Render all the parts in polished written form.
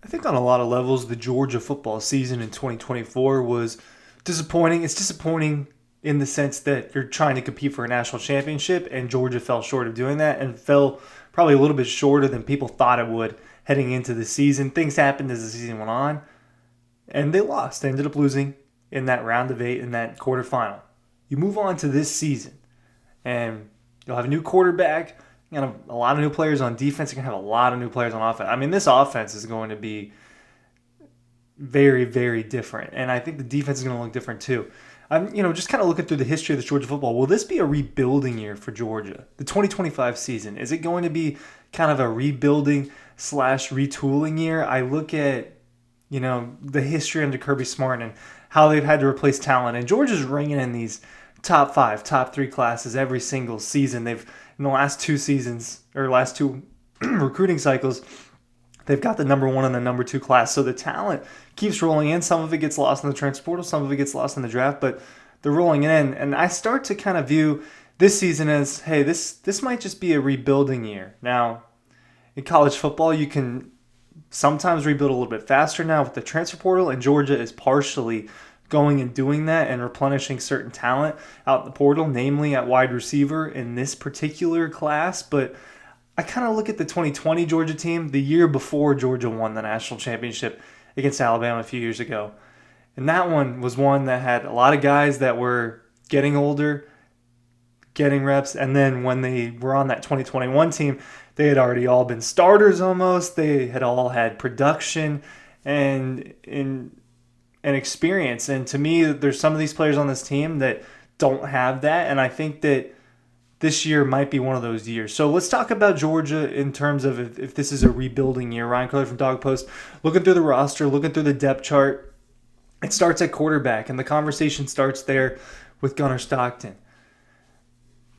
I think on a lot of levels, the Georgia football season in 2024 was disappointing. It's disappointing in the sense that you're trying to compete for a national championship, and Georgia fell short of doing that and fell probably a little bit shorter than people thought it would heading into the season. Things happened as the season went on, and they lost. They ended up losing in that round of 8 in that quarterfinal. You move on to this season, and you'll have a new quarterback. You're going to have a lot of new players on defense. You're going to have a lot of new players on offense. I mean, this offense is going to be very, very different. And I think the defense is going to look different too. I'm, just kind of looking through the history of this Georgia football. Will this be a rebuilding year for Georgia? The 2025 season, is it going to be kind of a rebuilding / retooling year? I look at, the history under Kirby Smart and how they've had to replace talent. And Georgia's ringing in these top 5, top 3 classes every single season. They've, in the last 2 seasons, or last 2 recruiting cycles, they've got the number 1 and the number 2 class. So the talent keeps rolling in. Some of it gets lost in the transfer portal. Some of it gets lost in the draft. But they're rolling in. And I start to kind of view this season as, hey, this might just be a rebuilding year. Now, in college football, you can sometimes rebuild a little bit faster now with the transfer portal. And Georgia is partially going and doing that and replenishing certain talent out in the portal, namely at wide receiver in this particular class. But I kind of look at the 2020 Georgia team, the year before Georgia won the national championship against Alabama a few years ago. And that one was one that had a lot of guys that were getting older, getting reps. And then when they were on that 2021 team, they had already all been starters almost. They had all had production and experience. And to me, there's some of these players on this team that don't have that. And I think that this year might be one of those years. So let's talk about Georgia in terms of if this is a rebuilding year. Ryan Curley from Dawg Post, looking through the roster, looking through the depth chart. It starts at quarterback, and the conversation starts there with Gunnar Stockton.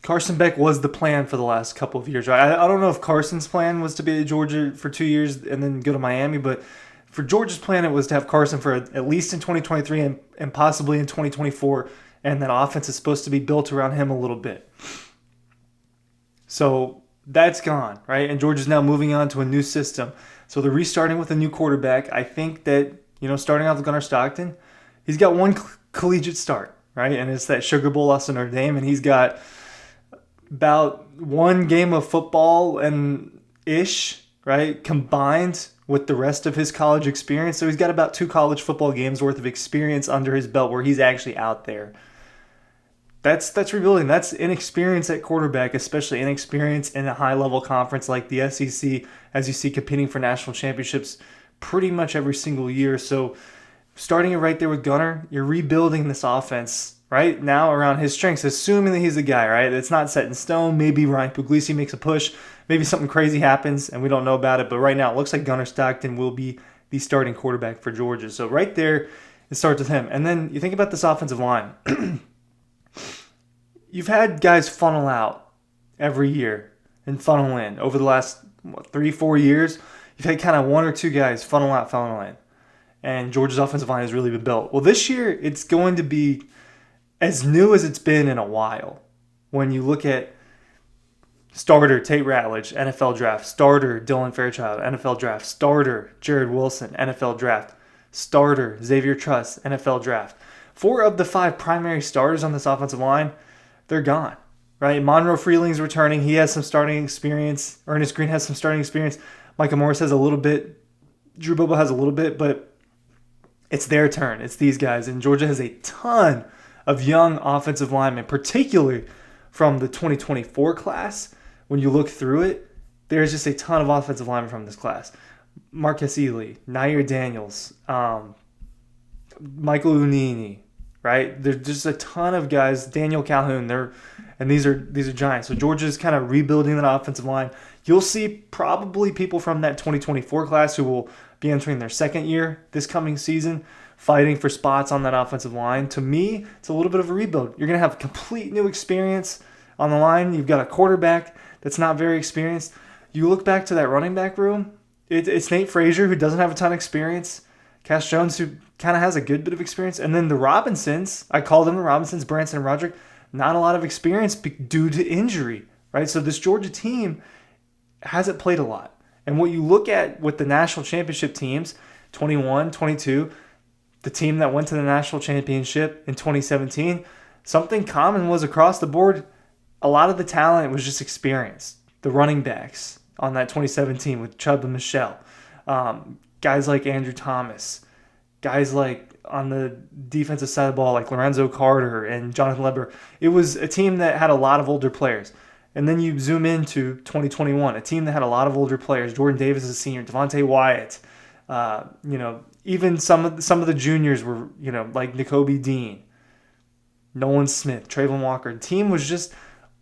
Carson Beck was the plan for the last couple of years. Right? I don't know if Carson's plan was to be at Georgia for 2 years and then go to Miami, but for Georgia's plan, it was to have Carson for at least in 2023 and possibly in 2024, and that offense is supposed to be built around him a little bit. So that's gone, right? And Georgia's now moving on to a new system. So they're restarting with a new quarterback. I think that, starting off with Gunnar Stockton, he's got one collegiate start, right? And it's that Sugar Bowl loss to Notre Dame, and he's got about one game of football and ish, right, combined with the rest of his college experience. So he's got about 2 college football games worth of experience under his belt where he's actually out there. That's rebuilding. That's inexperience at quarterback, especially inexperience in a high-level conference like the SEC, as you see competing for national championships pretty much every single year. So starting it right there with Gunnar, you're rebuilding this offense right now around his strengths, assuming that he's the guy, right? It's not set in stone. Maybe Ryan Puglisi makes a push. Maybe something crazy happens and we don't know about it. But right now it looks like Gunnar Stockton will be the starting quarterback for Georgia. So right there, it starts with him. And then you think about this offensive line. You've had guys funnel out every year and funnel in. Over the last 3-4 years, you've had kind of 1 or 2 guys funnel out, funnel in. And Georgia's offensive line has really been built. Well, this year, it's going to be as new as it's been in a while. When you look at starter Tate Ratledge, NFL draft. Starter Dylan Fairchild, NFL draft. Starter Jared Wilson, NFL draft. Starter Xavier Truss, NFL draft. 4 of the 5 primary starters on this offensive line, they're gone, right? Monroe Freeling's returning. He has some starting experience. Ernest Green has some starting experience. Micah Morris has a little bit. Drew Bobo has a little bit, but it's their turn. It's these guys. And Georgia has a ton of young offensive linemen, particularly from the 2024 class. When you look through it, there's just a ton of offensive linemen from this class. Marquez Ely, Nair Daniels, Michael Unini, right? There's just a ton of guys. Daniel Calhoun, these are giants. So Georgia's kind of rebuilding that offensive line. You'll see probably people from that 2024 class who will be entering their second year this coming season, fighting for spots on that offensive line. To me, it's a little bit of a rebuild. You're going to have complete new experience on the line. You've got a quarterback that's not very experienced. You look back to that running back room, it's Nate Frazier, who doesn't have a ton of experience. Cash Jones, who kind of has a good bit of experience. And then the Robinsons, I call them the Robinsons, Branson and Roderick, not a lot of experience due to injury, right? So this Georgia team hasn't played a lot. And what you look at with the national championship teams, 21, 22, the team that went to the national championship in 2017, something common was across the board. A lot of the talent was just experience. The running backs on that 2017 with Chubb and Michelle, guys like Andrew Thomas, guys like on the defensive side of the ball like Lorenzo Carter and Jonathan Leber. It was a team that had a lot of older players. And then you zoom into 2021, a team that had a lot of older players. Jordan Davis is a senior, Devontae Wyatt, even some of the juniors were, like N'Kobe Dean, Nolan Smith, Trayvon Walker. The team was just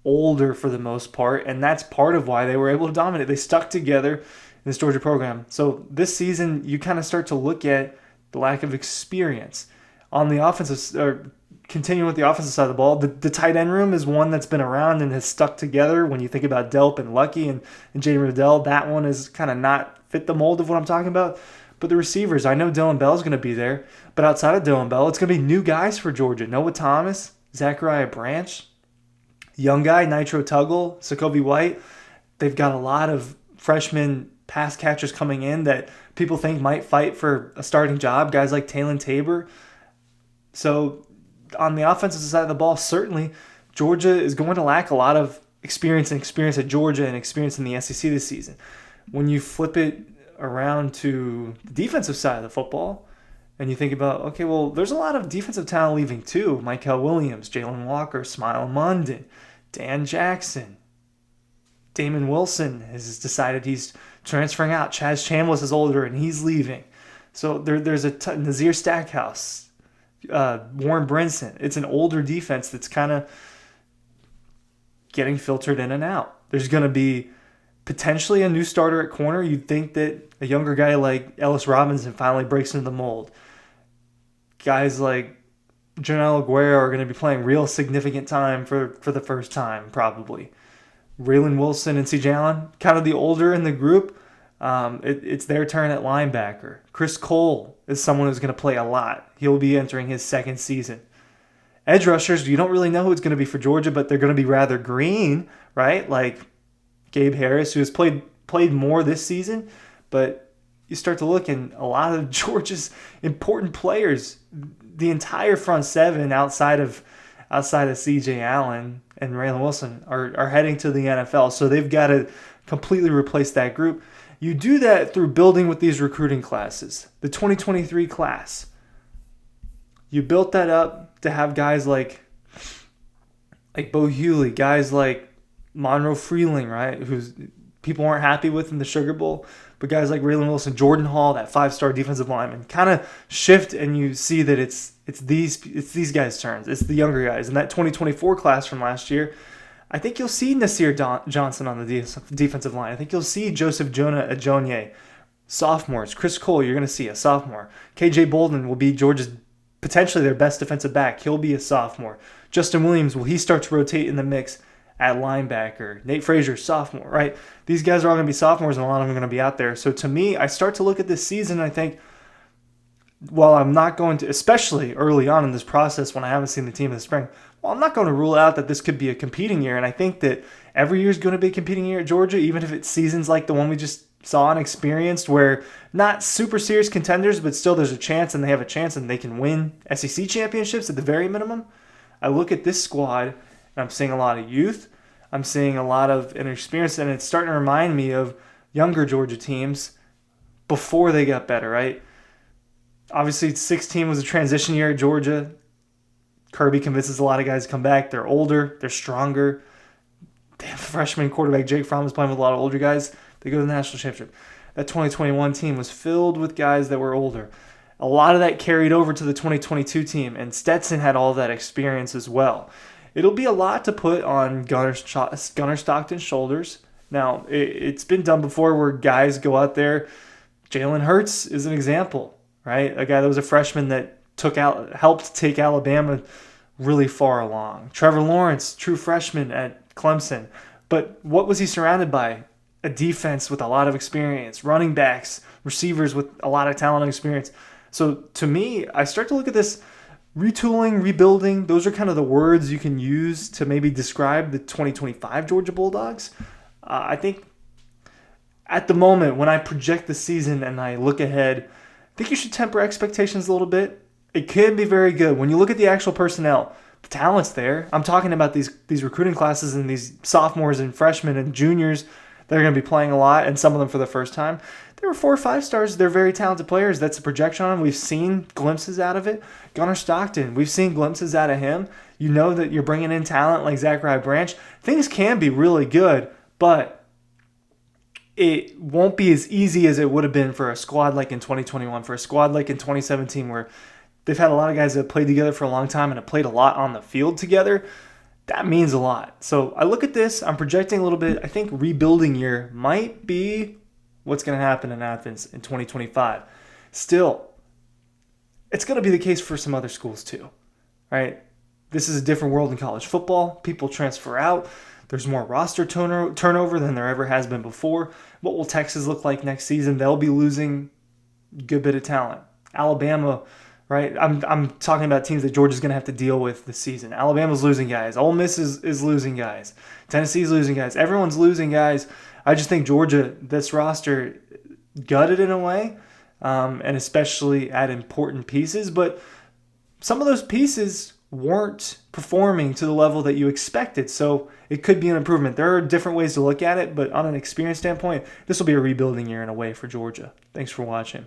older for the most part, and that's part of why they were able to dominate. They stuck together in this Georgia program. So this season, you kind of start to look at the lack of experience on the offensive, or continuing with the offensive side of the ball. The tight end room is one that's been around and has stuck together. When you think about Delp and Lucky and Jaden Riddell, that one is kind of not fit the mold of what I'm talking about. But the receivers, I know Dylan Bell's going to be there, but outside of Dylan Bell, it's going to be new guys for Georgia. Noah Thomas, Zachariah Branch, young guy, Nitro Tuggle, Sokobi White. They've got a lot of freshman pass catchers coming in that people think might fight for a starting job, guys like Talon Tabor. So on the offensive side of the ball, certainly Georgia is going to lack a lot of experience at Georgia and experience in the SEC this season. When you flip it around to the defensive side of the football, and you think about, okay, well, there's a lot of defensive talent leaving too. Michael Williams, Jalen Walker, Smile Munden, Dan Jackson, Damon Wilson has decided he's transferring out. Chaz Chambliss is older and he's leaving. So there's Nazir Stackhouse, Warren Brinson. It's an older defense that's kind of getting filtered in and out. There's going to be potentially a new starter at corner. You'd think that a younger guy like Ellis Robinson finally breaks into the mold. Guys like Janelle Aguero are going to be playing real significant time for the first time, probably. Raylan Wilson and C.J. Allen, kind of the older in the group. It's their turn at linebacker. Chris Cole is someone who's going to play a lot. He'll be entering his second season. Edge rushers, you don't really know who it's going to be for Georgia, but they're going to be rather green, right? Like Gabe Harris, who has played more this season, but you start to look, and a lot of Georgia's important players, the entire front seven outside of C.J. Allen and Raylan Wilson are heading to the NFL, so they've got to completely replace that group. You do that through building with these recruiting classes. The 2023 class, you built that up to have guys like Bo Hughley, guys like Monroe Freeling, right, who's people weren't happy with in the Sugar Bowl, but guys like Raylan Wilson, Jordan Hall, that 5-star defensive lineman, kind of shift, and you see that it's these guys' turns. It's the younger guys. In that 2024 class from last year, I think you'll see Nasir Johnson on the defensive line. I think you'll see Joseph Jonah Ajonye. Sophomores, Chris Cole, you're going to see a sophomore. KJ Bolden will be Georgia's potentially their best defensive back. He'll be a sophomore. Justin Williams, will he start to rotate in the mix at linebacker? Nate Frazier, sophomore, right? These guys are all going to be sophomores, and a lot of them are going to be out there. So to me, I start to look at this season, and I think, well, I'm not going to, especially early on in this process when I haven't seen the team in the spring, well, I'm not going to rule out that this could be a competing year. And I think that every year is going to be a competing year at Georgia, even if it's seasons like the one we just saw and experienced, where not super serious contenders, but still there's a chance, and they have a chance, and they can win SEC championships at the very minimum. I look at this squad, and I'm seeing a lot of youth. I'm seeing a lot of inexperience, and it's starting to remind me of younger Georgia teams before they got better, right? Obviously, 16 was a transition year at Georgia. Kirby convinces a lot of guys to come back. They're older. They're stronger. They have freshman quarterback Jake Fromm is playing with a lot of older guys. They go to the national championship. That 2021 team was filled with guys that were older. A lot of that carried over to the 2022 team, and Stetson had all that experience as well. It'll be a lot to put on Gunnar Stockton's shoulders. Now, it's been done before where guys go out there. Jalen Hurts is an example, right? A guy that was a freshman that helped take Alabama really far along. Trevor Lawrence, true freshman at Clemson. But what was he surrounded by? A defense with a lot of experience, running backs, receivers with a lot of talent and experience. So to me, I start to look at this retooling, rebuilding. Those are kind of the words you can use to maybe describe the 2025 Georgia Bulldogs. I think at the moment, when I project the season and I look ahead, I think you should temper expectations a little bit. It can be very good. When you look at the actual personnel, the talent's there. I'm talking about these recruiting classes and these sophomores and freshmen and juniors that are going to be playing a lot, and some of them for the first time. There were 4 or 5 stars. They're very talented players. That's a projection on them. We've seen glimpses out of it. Gunnar Stockton, we've seen glimpses out of him. You know that you're bringing in talent like Zachariah Branch. Things can be really good, but it won't be as easy as it would have been for a squad like in 2021, for a squad like in 2017, where they've had a lot of guys that have played together for a long time and have played a lot on the field together. That means a lot. So I look at this, I'm projecting a little bit. I think rebuilding year might be what's going to happen in Athens in 2025. Still, it's going to be the case for some other schools too, right? This is a different world in college football. People transfer out. There's more roster turnover than there ever has been before. What will Texas look like next season? They'll be losing a good bit of talent. Alabama, right? I'm talking about teams that Georgia's going to have to deal with this season. Alabama's losing guys. Ole Miss is losing guys. Tennessee's losing guys. Everyone's losing guys. I just think Georgia, this roster, gutted in a way, and especially at important pieces. But some of those pieces weren't performing to the level that you expected. So it could be an improvement. There are different ways to look at it, but on an experience standpoint, this will be a rebuilding year in a way for Georgia. Thanks for watching.